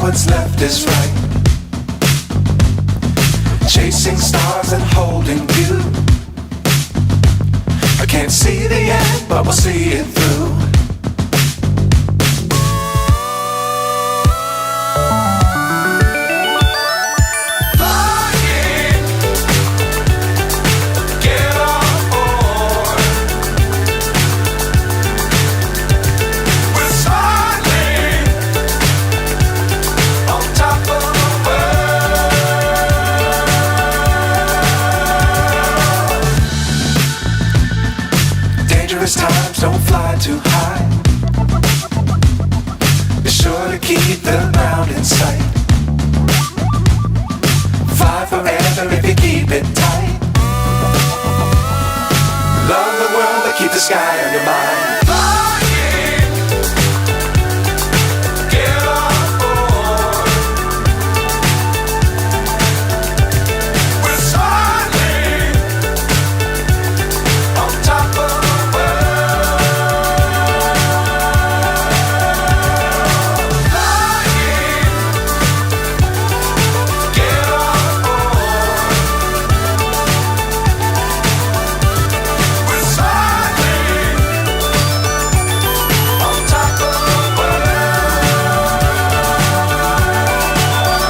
what's left is right. Chasing stars and holding you. I can't see the end, but we'll see it through. Times don't fly too high. Be sure to keep the ground in sight. Fly forever if you keep it tight. Love the world but keep the sky on your mind.